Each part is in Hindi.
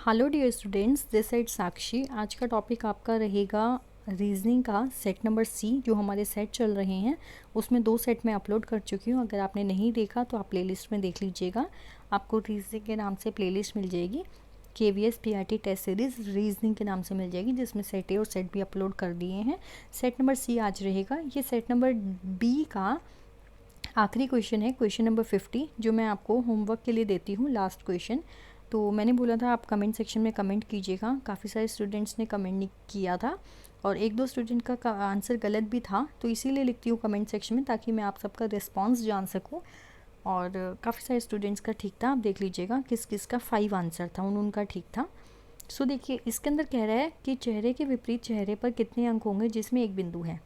Hello dear students, this side Sakshi. आज का टॉपिक आपका रहेगा रीजनिंग का सेट नंबर सी। जो हमारे सेट चल रहे हैं उसमें 2 सेट मैं अपलोड कर चुकी हूँ। अगर आपने नहीं देखा तो आप प्लेलिस्ट में देख लीजिएगा। आपको रीजनिंग के नाम से प्लेलिस्ट मिल जाएगी। KVS PRT test series reasoning के नाम से मिल जाएगी, जिसमें सेट ए और सेट बी अपलोड कर दिए हैं। सेट नंबर सी आज रहेगा। ये सेट नंबर बी का आखिरी क्वेश्चन है, क्वेश्चन नंबर 50, जो मैं आपको होमवर्क के लिए देती हूँ, लास्ट क्वेश्चन। तो मैंने बोला था आप कमेंट सेक्शन में कमेंट कीजिएगा। काफ़ी सारे स्टूडेंट्स ने कमेंट नहीं किया था और 1-2 स्टूडेंट का आंसर गलत भी था, तो इसीलिए लिखती हूँ कमेंट सेक्शन में ताकि मैं आप सबका रिस्पॉन्स जान सकूँ। और काफ़ी सारे स्टूडेंट्स का ठीक था, आप देख लीजिएगा किस किस का 5 आंसर था, उनका ठीक था। सो देखिए, इसके अंदर कह रहा है कि चेहरे के विपरीत चेहरे पर कितने अंक होंगे जिसमें एक बिंदु है।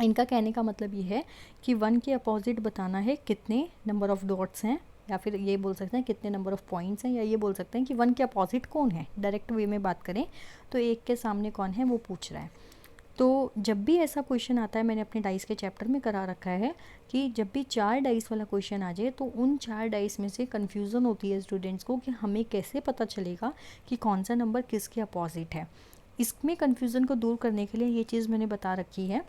इनका कहने का मतलब ये है कि 1 के अपोजिट बताना है कितने नंबर ऑफ़ डॉट्स हैं, या फिर ये बोल सकते हैं कितने नंबर ऑफ़ पॉइंट्स हैं, या ये बोल सकते हैं कि 1 के अपोजिट कौन है। डायरेक्ट वे में बात करें तो 1 के सामने कौन है वो पूछ रहा है। तो जब भी ऐसा क्वेश्चन आता है, मैंने अपने डाइस के चैप्टर में करा रखा है कि जब भी 4 डाइस वाला क्वेश्चन आ जाए तो उन 4 डाइस में से कन्फ्यूज़न होती है स्टूडेंट्स को कि हमें कैसे पता चलेगा कि कौन सा नंबर किसके अपोजिट है। इसमें कन्फ्यूज़न को दूर करने के लिए ये चीज़ मैंने बता रखी है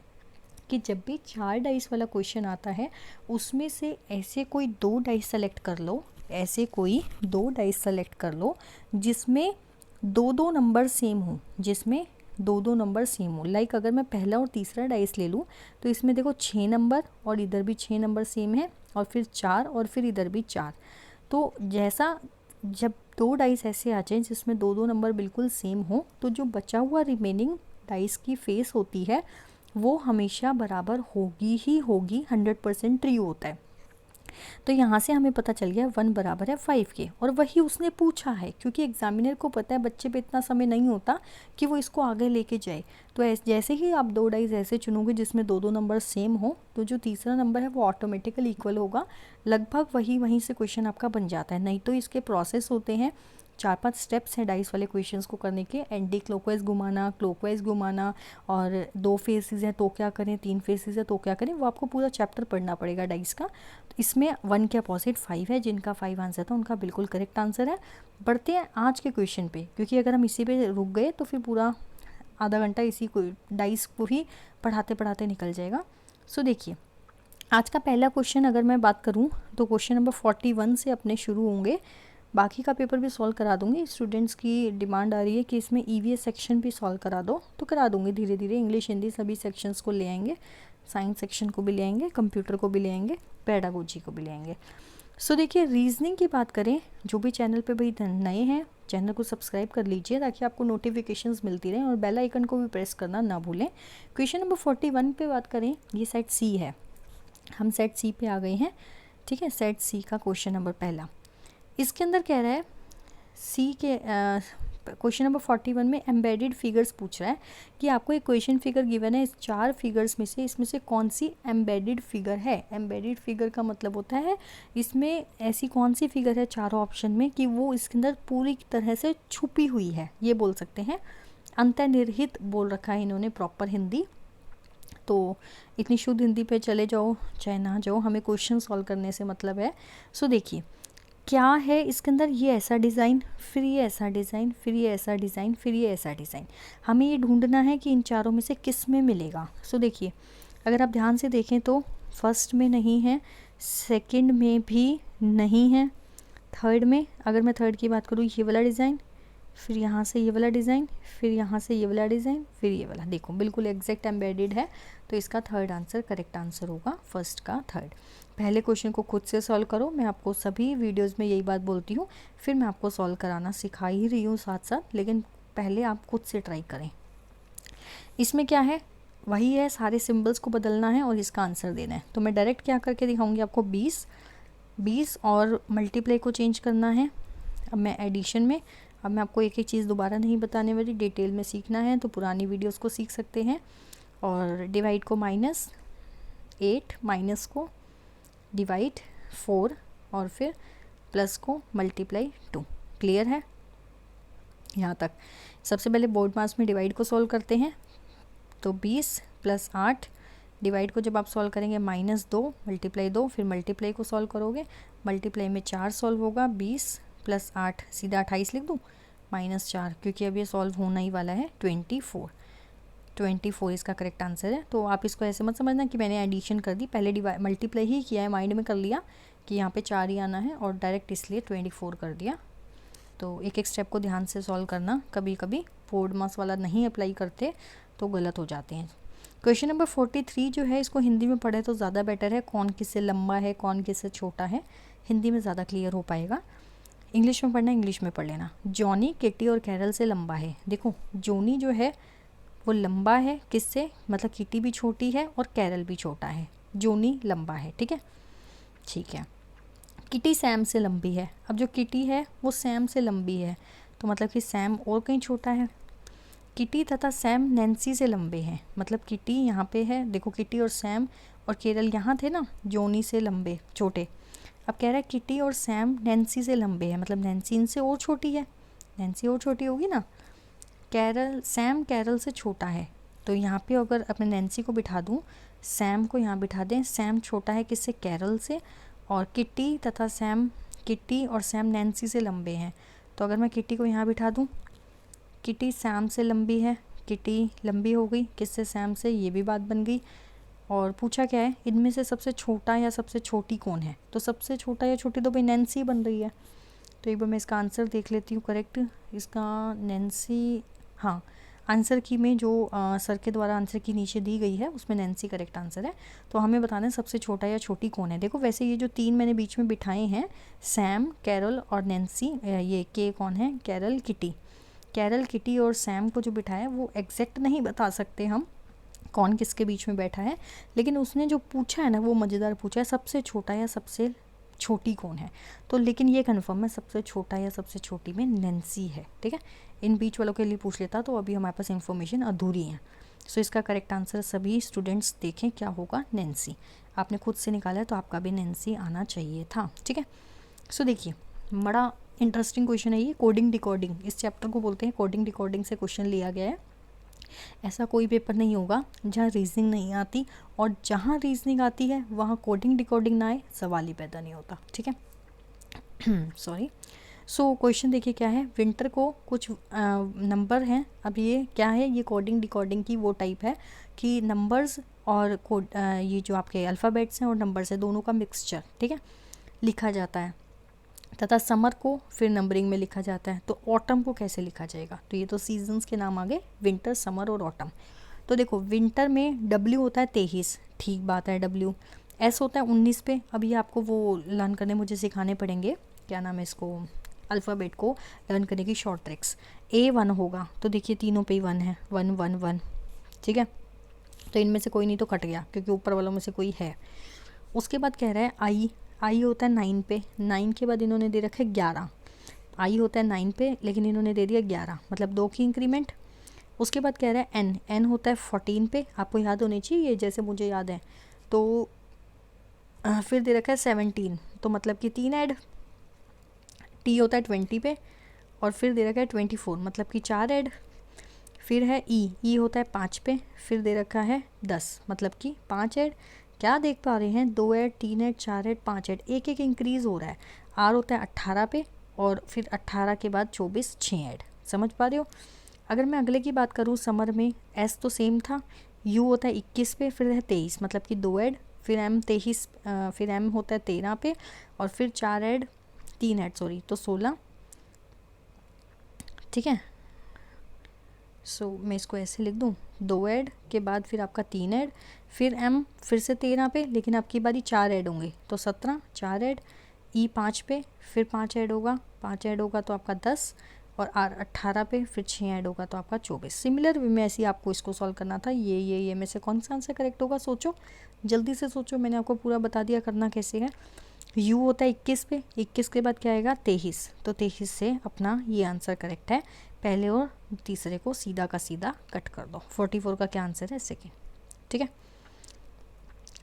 कि जब भी 4 डाइस वाला क्वेश्चन आता है उसमें से ऐसे कोई 2 डाइस सेलेक्ट कर लो, ऐसे कोई 2 डाइस सेलेक्ट कर लो जिसमें 2-2 नंबर सेम हो, जिसमें 2-2 नंबर सेम हो। लाइक अगर मैं पहला और तीसरा डाइस ले लूँ तो इसमें देखो 6 नंबर और इधर भी 6 नंबर सेम है, और फिर 4 और फिर इधर भी 4। तो जैसा जब 2 डाइस ऐसे आ जाएँ जिसमें 2-2 नंबर बिल्कुल सेम हो, तो जो बचा हुआ रिमेनिंग डाइस की फेस होती है वो हमेशा बराबर होगी ही होगी, 100% ट्रू होता है। तो यहाँ से हमें पता चल गया 1 बराबर है 5 के, और वही उसने पूछा है क्योंकि एग्जामिनर को पता है बच्चे पे इतना समय नहीं होता कि वो इसको आगे लेके जाए। तो जैसे ही आप 2 डाइस ऐसे चुनोगे जिसमें 2-2 नंबर सेम हो, तो जो तीसरा नंबर है वो ऑटोमेटिकली इक्वल होगा। लगभग वहीं से क्वेश्चन आपका बन जाता है। नहीं तो इसके प्रोसेस होते हैं, 4-5 स्टेप्स हैं डाइस वाले क्वेश्चंस को करने के। एंटी क्लॉकवाइज घुमाना, क्लॉकवाइज घुमाना, और 2 फेसेस हैं तो क्या करें, 3 फेसेस हैं तो क्या करें, वो आपको पूरा चैप्टर पढ़ना पड़ेगा डाइस का। तो इसमें 1 के अपोजिट 5 है, जिनका 5 आंसर था उनका बिल्कुल करेक्ट आंसर है। बढ़ते हैं आज के क्वेश्चन पे, क्योंकि अगर हम इसी पे रुक गए तो फिर पूरा आधा घंटा इसी को डाइस को ही पढ़ाते पढ़ाते निकल जाएगा। सो देखिए, आज का पहला क्वेश्चन अगर मैं बात करूँ तो क्वेश्चन नंबर 41 से अपने शुरू होंगे। बाकी का पेपर भी सॉल्व करा दूंगी। स्टूडेंट्स की डिमांड आ रही है कि इसमें EVS सेक्शन भी सॉल्व करा दो, तो करा दूंगी धीरे धीरे। इंग्लिश हिंदी सभी सेक्शंस को ले आएंगे, साइंस सेक्शन को भी ले आएंगे, कंप्यूटर को भी ले आएंगे, पेडागोजी को भी ले आएंगे। सो देखिए, रीजनिंग की बात करें, जो भी चैनल पे भाई नए हैं चैनल को सब्सक्राइब कर लीजिए ताकि आपको नोटिफिकेशंस मिलती रहें, और बेल आइकन को भी प्रेस करना ना भूलें। क्वेश्चन नंबर 41 पे बात करें, ये सेट सी है, हम सेट सी पे आ गए हैं। ठीक है, सेट सी का क्वेश्चन नंबर पहला इसके अंदर कह रहा है सी के क्वेश्चन नंबर 41 में एम्बेडेड फिगर्स पूछ रहा है कि आपको एक क्वेश्चन फिगर गिवन है, इस 4 फिगर्स में से इसमें से कौन सी एम्बेडेड फिगर है। एम्बेडेड फिगर का मतलब होता है इसमें ऐसी कौन सी फिगर है चारों ऑप्शन में कि वो इसके अंदर पूरी तरह से छुपी हुई है, ये बोल सकते हैं। अंतर्निहित बोल रखा है इन्होंने प्रॉपर हिंदी। तो इतनी शुद्ध हिंदी पे चले जाओ चाहे ना जाओ, हमें क्वेश्चन सॉल्व करने से मतलब है। सो देखिए क्या है इसके अंदर, ये ऐसा डिज़ाइन, फिर ये ऐसा डिज़ाइन, फिर ये ऐसा डिज़ाइन, फिर ये ऐसा डिज़ाइन। हमें ये ढूंढना है कि इन चारों में से किस में मिलेगा। सो देखिए, अगर आप ध्यान से देखें तो फर्स्ट में नहीं है, सेकंड में भी नहीं है, थर्ड में, अगर मैं थर्ड की बात करूँ, ये वाला डिज़ाइन, फिर यहाँ से ये वाला डिज़ाइन, फिर यहाँ से ये वाला डिज़ाइन, फिर ये वाला, देखो बिल्कुल एग्जैक्ट एम्बेडेड है। तो इसका थर्ड आंसर करेक्ट आंसर होगा, फर्स्ट का थर्ड। पहले क्वेश्चन को खुद से सॉल्व करो, मैं आपको सभी वीडियोस में यही बात बोलती हूँ, फिर मैं आपको सॉल्व कराना सिखा ही रही हूँ साथ साथ, लेकिन पहले आप खुद से ट्राई करें। इसमें क्या है, वही है, सारे सिम्बल्स को बदलना है और इसका आंसर देना है। तो मैं डायरेक्ट क्या करके दिखाऊंगी आपको, 20 और मल्टीप्लाई को चेंज करना है। अब मैं एडिशन में, अब मैं आपको एक एक चीज़ दोबारा नहीं बताने वाली, डिटेल में सीखना है तो पुरानी वीडियोस को सीख सकते हैं। और डिवाइड को -8, माइनस को डिवाइड 4, और फिर प्लस को मल्टीप्लाई 2। क्लियर है यहाँ तक। सबसे पहले बोर्ड मास में डिवाइड को सॉल्व करते हैं। तो 20 + 8, डिवाइड को जब आप सॉल्व करेंगे -2 मल्टीप्लाई 2, फिर मल्टीप्लाई को सॉल्व करोगे, मल्टीप्लाई में 4 सॉल्व होगा, 20 + 8 सीधा 28 लिख दूँ, -4, क्योंकि अब ये सॉल्व होना ही वाला है। 24 इसका करेक्ट आंसर है। तो आप इसको ऐसे मत समझना कि मैंने एडिशन कर दी, पहले मल्टीप्लाई ही किया है, माइंड में कर लिया कि यहाँ पे 4 ही आना है और डायरेक्ट इसलिए 24 कर दिया। तो एक एक स्टेप को ध्यान से सॉल्व करना, कभी कभी बोर्ड मार्क्स वाला नहीं अप्लाई करते तो गलत हो जाते हैं। क्वेश्चन नंबर 43 जो है, इसको हिंदी में पढ़े तो ज़्यादा बेटर है। कौन किससे लंबा है, कौन किससे छोटा है, हिंदी में ज़्यादा क्लियर हो पाएगा। इंग्लिश में पढ़ना, इंग्लिश में पढ़ लेना। जॉनी किटी और कैरल से लंबा है। देखो जॉनी जो है वो लंबा है किससे, मतलब किटी भी छोटी है और कैरल भी छोटा है, जॉनी लंबा है। ठीक है, ठीक है। किटी सैम से लंबी है। अब जो किटी है वो सैम से लंबी है, तो मतलब कि सैम और कहीं छोटा है। किटी तथा सैम नैन्सी से लंबे हैं, मतलब किटी यहाँ पे है, देखो किटी और सैम और केरल यहाँ थे ना, जॉनी से लंबे छोटे। अब कह रहा है किटी और सैम नैन्सी से लंबे हैं, मतलब नैन्सी इनसे और छोटी है, नैन्सी और छोटी होगी ना। सैम कैरल से छोटा है, तो यहाँ पे अगर अपने नैन्सी को बिठा दूँ, सैम को यहाँ बिठा दें, सैम छोटा है किससे, कैरल से, और किटी और सैम नैन्सी से लंबे हैं। तो अगर मैं किटी को यहाँ बिठा दूँ, किटी सैम से लंबी है, किटी लंबी हो गई किससे, सैम से, ये भी बात बन गई। और पूछा क्या है, इनमें से सबसे छोटा या सबसे छोटी कौन है, तो सबसे छोटा या छोटी तो भाई नैन्सी बन रही है। तो एक बार मैं इसका आंसर देख लेती हूँ करेक्ट, इसका नैन्सी, हाँ आंसर की में जो सर के द्वारा आंसर की नीचे दी गई है उसमें नैन्सी करेक्ट आंसर है। तो हमें बताना है सबसे छोटा या छोटी कौन है। देखो वैसे ये जो 3 मैंने बीच में बिठाए हैं, सैम, कैरल और नैन्सी, ये के कौन है, कैरल, किटी और सैम को जो बिठाया है वो एग्जैक्ट नहीं बता सकते हम कौन किसके बीच में बैठा है, लेकिन उसने जो पूछा है ना वो मज़ेदार पूछा है, सबसे छोटा या सबसे छोटी कौन है। तो लेकिन ये कन्फर्म है सबसे छोटा या सबसे छोटी में नैन्सी है। ठीक है, इन बीच वालों के लिए पूछ लेता तो अभी हमारे पास इन्फॉर्मेशन अधूरी है। सो इसका करेक्ट आंसर सभी स्टूडेंट्स देखें क्या होगा, नैन्सी। आपने खुद से निकाला है तो आपका भी नैन्सी आना चाहिए था। ठीक है, सो देखिए बड़ा इंटरेस्टिंग क्वेश्चन है ये, कोडिंग डिकोडिंग, इस चैप्टर को बोलते हैं कोडिंग डिकोडिंग से क्वेश्चन लिया गया है। ऐसा कोई पेपर नहीं होगा जहाँ रीजनिंग नहीं आती, और जहाँ रीजनिंग आती है वहाँ कोडिंग डिकोडिंग ना आए, सवाल ही पैदा नहीं होता। ठीक है, सॉरी। सो क्वेश्चन देखिए क्या है, विंटर को कुछ नंबर हैं। अब ये क्या है, ये कोडिंग डिकोडिंग की वो टाइप है कि नंबर्स और कोड, ये जो आपके अल्फ़ाबेट्स हैं और नंबर्स हैं दोनों का मिक्सचर, ठीक है, लिखा जाता है। तथा समर को फिर नंबरिंग में लिखा जाता है। तो ऑटम को कैसे लिखा जाएगा, तो ये तो सीजन्स के नाम आ गए, विंटर, समर और ऑटम। तो देखो विंटर में डब्ल्यू होता है 23, ठीक बात है, डब्ल्यू। एस होता है 19 पे, अभी आपको वो लर्न करने मुझे सिखाने पड़ेंगे, क्या नाम है इसको, अल्फ़ाबेट को लर्न करने की शॉर्ट ट्रिक्स। ए 1 होगा, तो देखिए तीनों पे 1 है, 1 1 1, ठीक है। तो इनमें से कोई नहीं तो कट गया क्योंकि ऊपर वालों में से कोई है। उसके बाद कह रहा है आई होता है 9 पे, 9 के बाद इन्होंने दे रखा है 11। आई होता है 9 पे लेकिन इन्होंने दे दिया 11, मतलब 2 की इंक्रीमेंट। उसके बाद कह रहा है एन होता है 14 पे, आपको याद होनी चाहिए ये, जैसे मुझे याद है। तो फिर दे रखा है 17, तो मतलब कि 3 ऐड। टी होता है 20 पे और फिर दे रखा है 24, मतलब कि 4 ऐड। फिर है ई होता है 5 पे, फिर दे रखा है 10, मतलब कि 5 ऐड। क्या देख पा रहे हैं, 2 ऐड, 3 ऐड, 4 ऐड, 5 ऐड, एक एक इंक्रीज़ हो रहा है। आर होता है 18 पे और फिर 18 के बाद 24, 6 ऐड। समझ पा रहे हो। अगर मैं अगले की बात करूँ, समर में एस तो सेम था, यू होता है 21 पे, फिर है 23, मतलब कि 2 ऐड, फिर एम 23, फिर एम होता है 13 पे और फिर 4 ऐड, 3 ऐड सॉरी, तो 16। ठीक है, सो मैं इसको ऐसे लिख दूँ, 2 ऐड के बाद फिर आपका 3 ऐड, फिर एम फिर से 13 पे, लेकिन आपकी बारी 4 ऐड होंगे तो 17, 4 ऐड। ई 5 पे, फिर 5 ऐड होगा, 5 ऐड होगा तो आपका 10, और आर 18 पे, फिर 6 ऐड होगा तो आपका 24। सिमिलर वे में ऐसे ही आपको इसको सॉल्व करना था। ये में से कौन सा आंसर करेक्ट होगा, सोचो, जल्दी से सोचो, मैंने आपको पूरा बता दिया करना कैसे है। यू होता है 21 पे, 21 के बाद क्या आएगा 23, तो 23 से अपना ये आंसर करेक्ट है। पहले और तीसरे को सीधा का सीधा कट कर दो। 44 का क्या आंसर है, सेकेंड। ठीक है,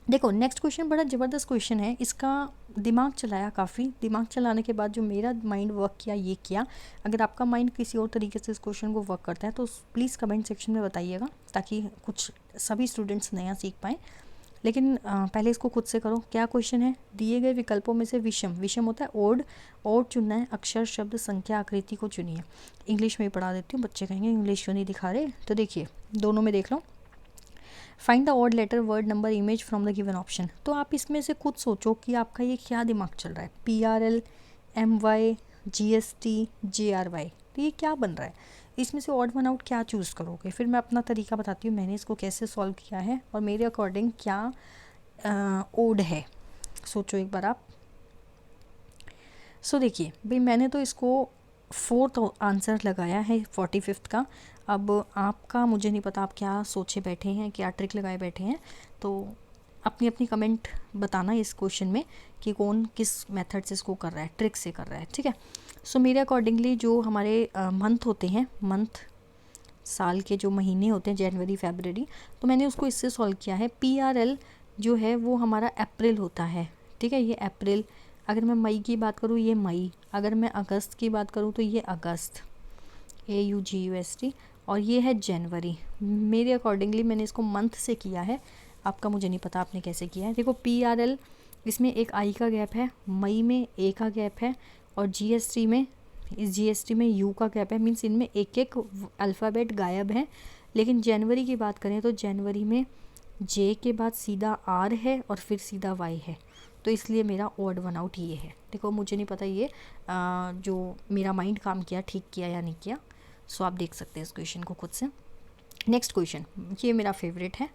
देखो नेक्स्ट क्वेश्चन बड़ा ज़बरदस्त क्वेश्चन है। इसका दिमाग चलाया, काफ़ी दिमाग चलाने के बाद जो मेरा माइंड वर्क किया ये किया। अगर आपका माइंड किसी और तरीके से इस क्वेश्चन को वर्क करता है तो प्लीज़ कमेंट सेक्शन में बताइएगा, ताकि कुछ सभी स्टूडेंट्स नया सीख पाएँ। लेकिन पहले इसको खुद से करो। क्या क्वेश्चन है, दिए गए विकल्पों में से विषम, विषम होता है ओड, ओड चुनना है, अक्षर शब्द संख्या आकृति को चुनिए। इंग्लिश में ही पढ़ा देती हूँ, बच्चे कहेंगे इंग्लिश क्यों नहीं दिखा रहे। तो देखिए दोनों में देख लो, find the odd letter word number image from the given option. तो आप इसमें से खुद सोचो कि आपका ये क्या दिमाग चल रहा है, PRL MY GST JRY, तो ये क्या बन रहा है, इसमें से ऑड वन आउट क्या चूज़ करोगे। फिर मैं अपना तरीका बताती हूँ, मैंने इसको कैसे सॉल्व किया है और मेरे अकॉर्डिंग क्या ओड है, सोचो एक बार आप। सो देखिए भाई, मैंने तो इसको 4th आंसर लगाया है 45th का। अब आपका मुझे नहीं पता आप क्या सोचे बैठे हैं, क्या ट्रिक लगाए बैठे हैं, तो अपनी अपनी कमेंट बताना इस क्वेश्चन में कि कौन किस मेथड से इसको कर रहा है, ट्रिक से कर रहा है, ठीक है। सो मेरे अकॉर्डिंगली जो हमारे मंथ होते हैं, मंथ साल के जो महीने होते हैं, जनवरी फरवरी, तो मैंने उसको इससे सॉल्व किया है। PRL जो है वो हमारा अप्रैल होता है, ठीक है, ये अप्रैल। अगर मैं मई की बात करूँ ये मई, अगर मैं अगस्त की बात करूँ तो ये अगस्त, AUGUST, और ये है जनवरी। मेरे अकॉर्डिंगली मैंने इसको मंथ से किया है, आपका मुझे नहीं पता आपने कैसे किया है। देखो PRL इसमें एक आई का गैप है, मई में ए का गैप है, और GST में, इस GST में यू का गैप है, मीन्स इनमें एक एक अल्फ़ाबेट गायब है। लेकिन जनवरी की बात करें तो जनवरी में जे के बाद सीधा आर है और फिर सीधा वाई है, तो इसलिए मेरा ऑड वन आउट ये है। देखो मुझे नहीं पता ये जो मेरा माइंड काम किया ठीक किया या नहीं किया, सो आप देख सकते हैं इस क्वेश्चन को खुद से। नेक्स्ट क्वेश्चन, ये मेरा फेवरेट है,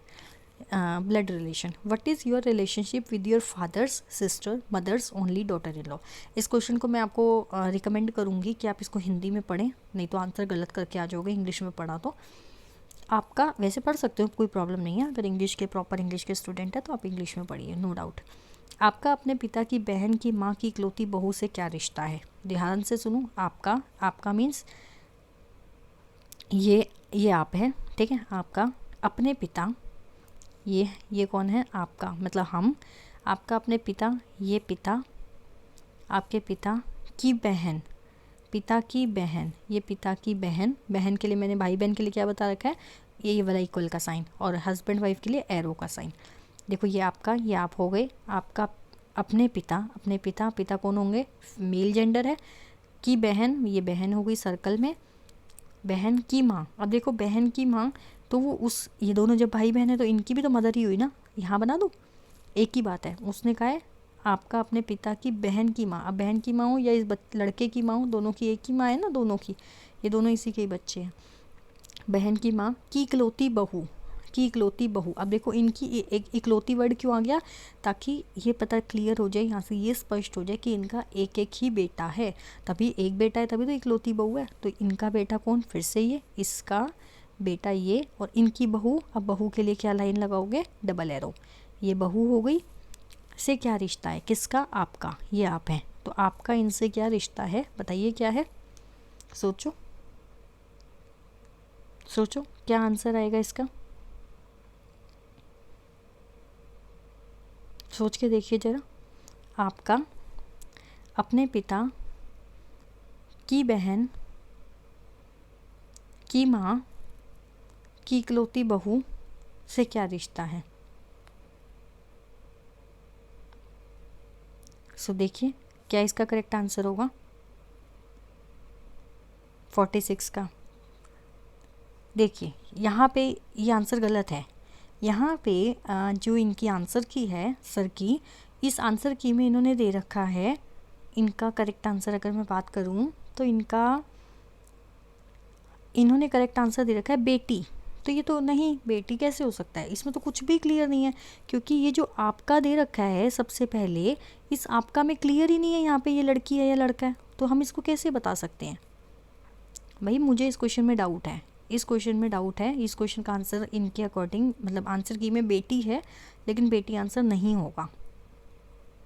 blood relation. What is your relationship with your father's sister mother's only daughter in law. इस क्वेश्चन को मैं आपको रिकमेंड करूँगी कि आप इसको हिंदी में पढ़ें, नहीं तो आंसर गलत करके आ जाओगे इंग्लिश में पढ़ा तो। आपका वैसे पढ़ सकते हो, कोई प्रॉब्लम नहीं है, अगर इंग्लिश के प्रॉपर इंग्लिश के स्टूडेंट है तो आप इंग्लिश में पढ़िए, नो डाउट। आपका अपने पिता की बहन की माँ की इकलौती बहू से क्या रिश्ता है। ध्यान से सुनो, आपका मीन्स ये आप है, ठीक है, आपका अपने पिता, ये कौन है, आपका मतलब हम, आपका अपने पिता, ये पिता, आपके पिता की बहन, पिता की बहन, ये पिता की बहन, बहन के लिए मैंने भाई बहन के लिए क्या बता रखा है, ये वाला इक्वल का साइन, और हस्बैंड वाइफ के लिए एरो का साइन। देखो ये आपका, ये आप हो गए, आपका अपने पिता, पिता कौन होंगे, मेल जेंडर है, की बहन, ये बहन हो गई सर्कल में, बहन की माँ। अब देखो बहन की माँ, तो वो उस, ये दोनों जब भाई बहन है तो इनकी भी तो मदर ही हुई ना, यहाँ बना दूँ, एक ही बात है। उसने कहा है आपका अपने पिता की बहन की माँ, अब बहन की माँ हो या इस लड़के की माँ हो, दोनों की एक ही माँ है ना, दोनों की, ये दोनों इसी के ही बच्चे हैं। बहन की माँ की इकलौती बहू, की इकलौती बहू। अब देखो इनकी एक इकलौती वर्ड क्यों आ गया, ताकि ये पता क्लियर हो जाए, यहाँ से ये स्पष्ट हो जाए कि इनका एक एक ही बेटा है, तभी एक बेटा है तभी तो इकलौती बहू है। तो इनका बेटा कौन, फिर से ये, इसका बेटा ये, और इनकी बहू। अब बहू के लिए क्या लाइन लगाओगे, डबल एरो, ये बहू हो गई, से क्या रिश्ता है, किसका, आपका, ये आप हैं, तो आपका इनसे क्या रिश्ता है, बताइए क्या है, सोचो सोचो क्या आंसर आएगा इसका, सोच के देखिए ज़रा। आपका अपने पिता की बहन की माँ की इकलौती बहू से क्या रिश्ता है। सो देखिए क्या इसका करेक्ट आंसर होगा 46 का। देखिए यहाँ पे ये आंसर गलत है, यहाँ पे जो इनकी आंसर की है सर की, इस आंसर की में इन्होंने दे रखा है, इनका करेक्ट आंसर अगर मैं बात करूँ तो इन्होंने करेक्ट आंसर दे रखा है बेटी, तो ये तो नहीं, बेटी कैसे हो सकता है, इसमें तो कुछ भी क्लियर नहीं है, क्योंकि ये जो आपका दे रखा है सबसे पहले, इस आपका में क्लियर ही नहीं है यहाँ पे ये लड़की है या लड़का है, तो हम इसको कैसे बता सकते हैं। भाई मुझे इस क्वेश्चन में डाउट है, इस क्वेश्चन का आंसर इनके अकॉर्डिंग, मतलब आंसर की में बेटी है, लेकिन बेटी आंसर नहीं होगा,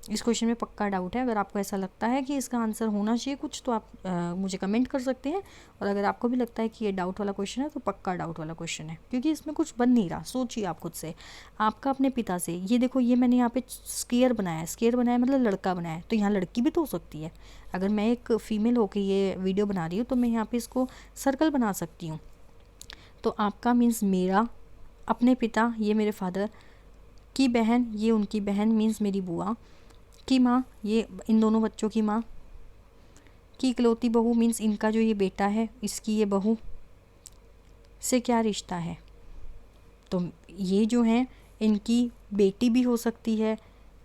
इस क्वेश्चन में पक्का डाउट है। अगर आपको ऐसा लगता है कि इसका आंसर होना चाहिए कुछ, तो आप मुझे कमेंट कर सकते हैं, और अगर आपको भी लगता है कि ये डाउट वाला क्वेश्चन है तो पक्का डाउट वाला क्वेश्चन है, क्योंकि इसमें कुछ बन नहीं रहा। सोचिए आप खुद से, आपका अपने पिता से, ये देखो ये मैंने यहाँ पे स्केयर बनाया मतलब लड़का बनाया, तो यहाँ लड़की भी तो हो सकती है। अगर मैं एक फ़ीमेल होकर ये वीडियो बना रही हूँ तो मैं यहाँ पर इसको सर्कल बना सकती हूँ। तो आपका मीन्स मेरा अपने पिता, ये मेरे फादर, की बहन, ये उनकी बहन मीन्स मेरी बुआ। की माँ, ये इन दोनों बच्चों की माँ। की इकलौती बहू मीन्स इनका जो ये बेटा है, इसकी ये बहू से क्या रिश्ता है। तो ये जो है इनकी बेटी भी हो सकती है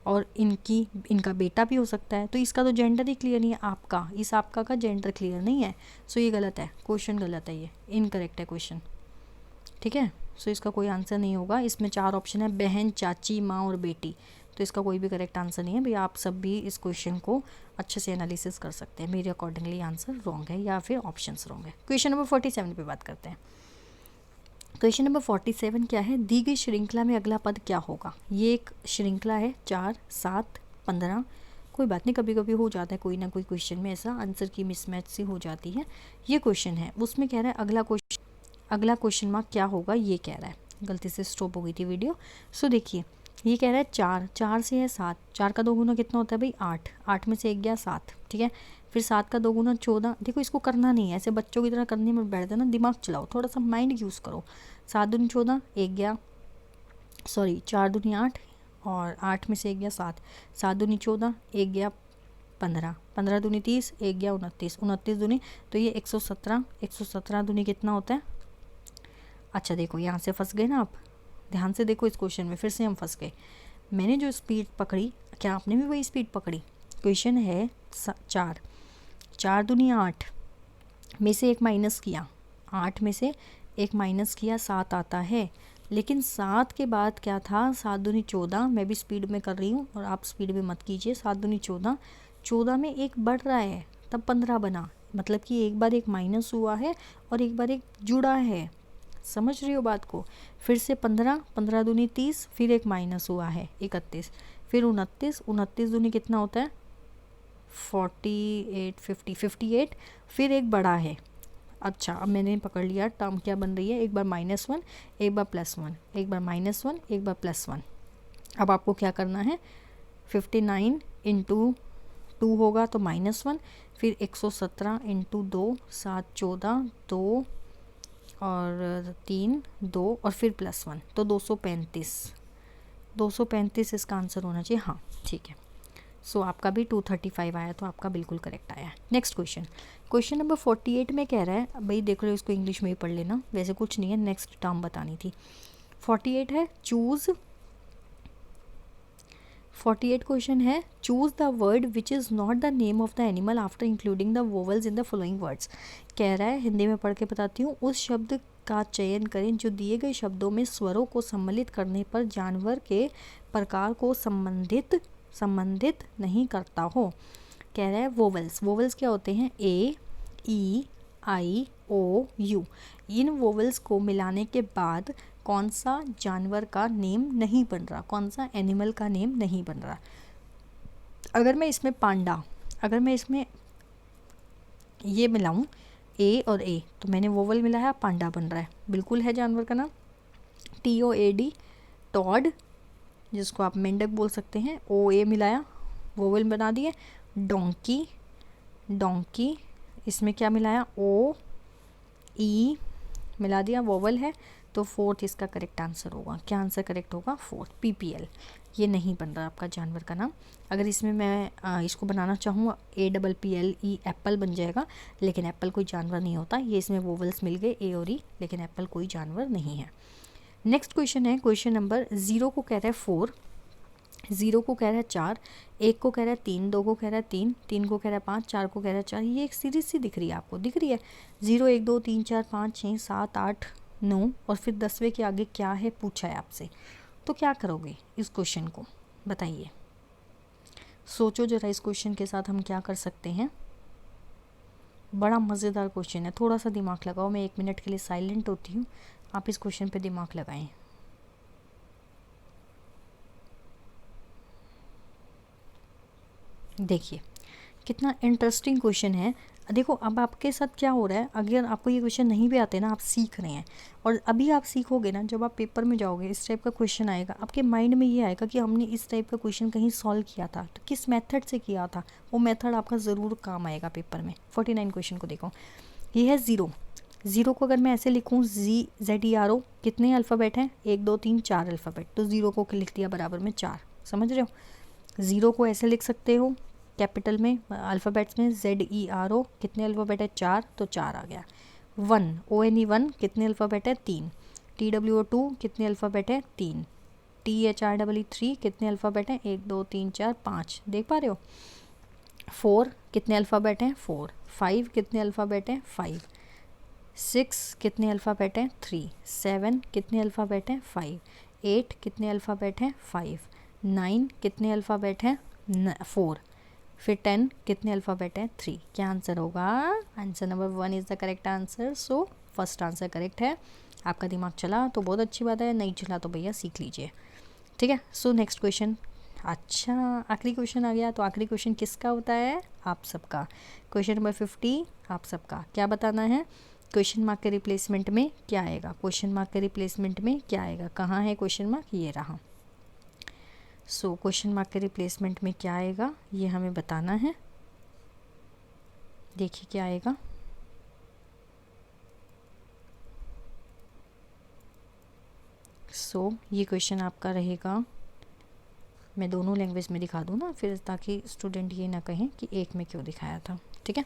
और इनका बेटा भी हो सकता है। तो इसका तो जेंडर ही क्लियर नहीं है, आपका, इस आपका का जेंडर क्लियर नहीं है। सो ये गलत है, क्वेश्चन गलत है, ये इनकरेक्ट है क्वेश्चन। ठीक है, सो इसका कोई आंसर नहीं होगा। इसमें 4 ऑप्शन है, बहन, चाची, माँ और बेटी। तो इसका कोई भी करेक्ट आंसर नहीं है भैया। आप सब भी इस क्वेश्चन को अच्छे से एनालिसिस कर सकते हैं। मेरे अकॉर्डिंगली आंसर रॉन्ग है या फिर ऑप्शंस रॉन्ग है। क्वेश्चन नंबर 47 पे बात करते हैं। क्वेश्चन नंबर 47 क्या है, दी गई श्रृंखला में अगला पद क्या होगा। ये एक श्रृंखला है 4, 7, 15। कोई बात नहीं, कभी कभी हो जाता है कोई ना कोई क्वेश्चन में ऐसा आंसर की मिसमैच सी हो जाती है। ये क्वेश्चन है, उसमें कह रहा है अगला क्वेश्चन मार्क क्या होगा, ये कह रहा है। गलती से स्टॉप हो गई थी वीडियो। सो देखिए, ये कह रहा है 4, 4 से है 7, 4 का 2 गुना कितना होता है भाई 8, 8 में से 1 गया 7। ठीक है, फिर 7 का 2 गुना 14। देखो इसको करना नहीं है ऐसे बच्चों की तरह करने में बैठ देना, दिमाग चलाओ, थोड़ा सा माइंड यूज़ करो। 7 दूनी 14, 1 गया, सॉरी 4 दूनी 8 और 8 में से 1 गया 7, 7 दूनी 14, 1 गया 15, 15 दूनी 30, 1 गया 29, 29 दूनी तो ये 117, 117 दूनी कितना होता है। अच्छा देखो यहाँ से फंस गए ना आप, ध्यान से देखो इस क्वेश्चन में, फिर से हम फंस गए। मैंने जो स्पीड पकड़ी, क्या आपने भी वही स्पीड पकड़ी। क्वेश्चन है 4, 4 दूनी 8 में से 1 माइनस किया, 8 में से 1 माइनस किया 7 आता है। लेकिन 7 के बाद क्या था, 7 दूनी 14। मैं भी स्पीड में कर रही हूँ और आप स्पीड में मत कीजिए। 7 दूनी 14, 14 में 1 बढ़ रहा है तब 15 बना, मतलब कि एक बार 1 माइनस हुआ है और एक बार 1 जुड़ा है। समझ रही हो बात को। फिर से 15, 15 दूनी 30, फिर 1 माइनस हुआ है 31, फिर 29, 29 दूनी कितना होता है 48, 50, 58, फिर 1 बड़ा है। अच्छा अब मैंने पकड़ लिया टर्म क्या बन रही है, एक बार -1, एक बार +1, एक बार -1, एक बार +1। अब आपको क्या करना है, 59 इंटू 2 होगा तो -1, फिर 117 इंटू 2, 7, 14, 2 और 3, 2 और फिर +1 तो 235, 235 इसका आंसर होना चाहिए। हाँ ठीक है, सो आपका भी 235 आया तो आपका बिल्कुल करेक्ट आया। नेक्स्ट क्वेश्चन, क्वेश्चन नंबर 48 में कह रहा है, भाई देख रहे हो इसको इंग्लिश में ही पढ़ लेना, वैसे कुछ नहीं है, नेक्स्ट टर्म बतानी थी। 48 है चूज़, 48 क्वेश्चन है, choose the word which is not the name of the animal after including the vowels in the following words. कह रहा है, हिंदी में पढ़ के बताती हूँ, उस शब्द का चयन करें जो दिए गए शब्दों में स्वरों को सम्मिलित करने पर जानवर के प्रकार को संबंधित नहीं करता हो। कह रहा है वोवल्स, वोवल्स क्या होते हैं, ए, ई, आई, ओ, यू। इन वोवल्स को मिलाने के बाद कौन सा जानवर का नेम नहीं बन रहा, कौन सा एनिमल का नेम नहीं बन रहा। अगर मैं इसमें पांडा, अगर मैं इसमें ये मिलाऊं ए और ए, तो मैंने वोवल मिलाया, पांडा बन रहा है, बिल्कुल है जानवर का नाम। TOAD, टॉड, जिसको आप मेंढक बोल सकते हैं, OA मिलाया, वोवल बना दिए। डोंकी, डोंकी, इसमें क्या मिलाया, OE मिला दिया, वोवल है, तो 4th इसका करेक्ट आंसर होगा। क्या आंसर करेक्ट होगा, 4th, PPL। ये नहीं बन रहा आपका जानवर का नाम। अगर इसमें मैं इसको बनाना चाहूँ APPLE, एप्पल बन जाएगा, लेकिन एप्पल कोई जानवर नहीं होता। ये इसमें वोवल्स मिल गए A और E, लेकिन एप्पल कोई जानवर नहीं है। नेक्स्ट क्वेश्चन है, क्वेश्चन नंबर 0 को कह रहा है 4, 0 को कह रहा है 4, 1 को कह रहा है 3, 2 को कह रहा है 3, 3 को कह रहा है 5, 4 को कह रहा है 4। ये एक सीरीज सी दिख रही है आपको, दिख रही है 0, 1, 2, 3, 4, 5, 6, 7, 8, 9 और फिर 10वें के आगे क्या है पूछा है आपसे। तो क्या करोगे इस क्वेश्चन को, बताइए, सोचो जरा इस क्वेश्चन के साथ हम क्या कर सकते हैं। बड़ा मज़ेदार क्वेश्चन है, थोड़ा सा दिमाग लगाओ। मैं 1 मिनट के लिए साइलेंट होती हूँ, आप इस क्वेश्चन पे दिमाग लगाएं। देखिए कितना इंटरेस्टिंग क्वेश्चन है। देखो अब आपके साथ क्या हो रहा है, अगर आपको ये क्वेश्चन नहीं भी आते ना, आप सीख रहे हैं, और अभी आप सीखोगे ना, जब आप पेपर में जाओगे इस टाइप का क्वेश्चन आएगा, आपके माइंड में ये आएगा कि हमने इस टाइप का क्वेश्चन कहीं सॉल्व किया था, तो किस मेथड से किया था, वो मेथड आपका ज़रूर काम आएगा पेपर में। 49 क्वेश्चन को देखो, ये है 0, ज़ीरो को अगर मैं ऐसे लिखूँ ZERO, कितने अल्फ़ाबेट हैं? 1 2 3 4 अल्फ़ाबेट, तो ज़ीरो को लिख दिया बराबर में 4। समझ रहे हो? ज़ीरो को ऐसे लिख सकते हो कैपिटल में अल्फ़ाबेट्स में ZERO, कितने अल्फ़ाबेट है? 4, तो 4 आ गया। 1 ONE 1, कितने अल्फ़ाबेट है? 3। TWO 2, कितने अल्फ़ाबेट है? 3। THREE 3, कितने अल्फ़ाबेट हैं? 1 2 3 4 5, देख पा रहे हो? 4, कितने अल्फ़ाबेट हैं? 4। 5, कितने अल्फ़ाबेट हैं? 5। 6, कितने अल्फ़ाबेट हैं? 3। 7, कितने अल्फ़ाबेट हैं? 5। 8, कितने अल्फ़ाबेट हैं? 5। 9, कितने अल्फ़ाबेट हैं? 4। फिर 10, कितने अल्फ़ाबेट हैं? 3। क्या आंसर होगा? Answer number 1 is the correct answer. So first answer correct है। आपका दिमाग चला तो बहुत अच्छी बात है, नहीं चला तो भैया सीख लीजिए। ठीक है। So next question. अच्छा, आखिरी क्वेश्चन आ गया। तो आखिरी क्वेश्चन किसका होता है? आप सबका। क्वेश्चन नंबर 50 आप सबका। क्या बताना है? क्वेश्चन मार्क के रिप्लेसमेंट में क्या आएगा? क्वेश्चन मार्क के रिप्लेसमेंट में क्या आएगा? कहाँ है क्वेश्चन मार्क? ये रहा। सो क्वेश्चन मार्क के रिप्लेसमेंट में क्या आएगा ये हमें बताना है। देखिए क्या आएगा। सो ये क्वेश्चन आपका रहेगा, मैं दोनों लैंग्वेज में दिखा दूँ ना फिर, ताकि स्टूडेंट ये ना कहें कि एक में क्यों दिखाया था। ठीक है।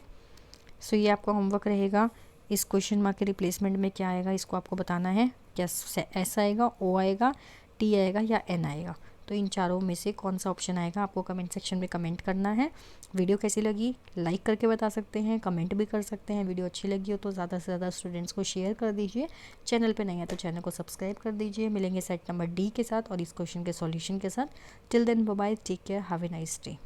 सो ये आपका होमवर्क रहेगा। इस क्वेश्चन मार्क के रिप्लेसमेंट में क्या आएगा इसको आपको बताना है। क्या एस आएगा, ओ आएगा, टी आएगा या एन आएगा? तो इन चारों में से कौन सा ऑप्शन आएगा आपको कमेंट सेक्शन में कमेंट करना है। वीडियो कैसी लगी लाइक करके बता सकते हैं, कमेंट भी कर सकते हैं। वीडियो अच्छी लगी हो तो ज़्यादा से ज़्यादा स्टूडेंट्स को शेयर कर दीजिए। चैनल पे नहीं है तो चैनल को सब्सक्राइब कर दीजिए। मिलेंगे सेट नंबर डी के साथ और इस क्वेश्चन के सॉल्यूशन के साथ। Till then bye bye, take care, have a nice day.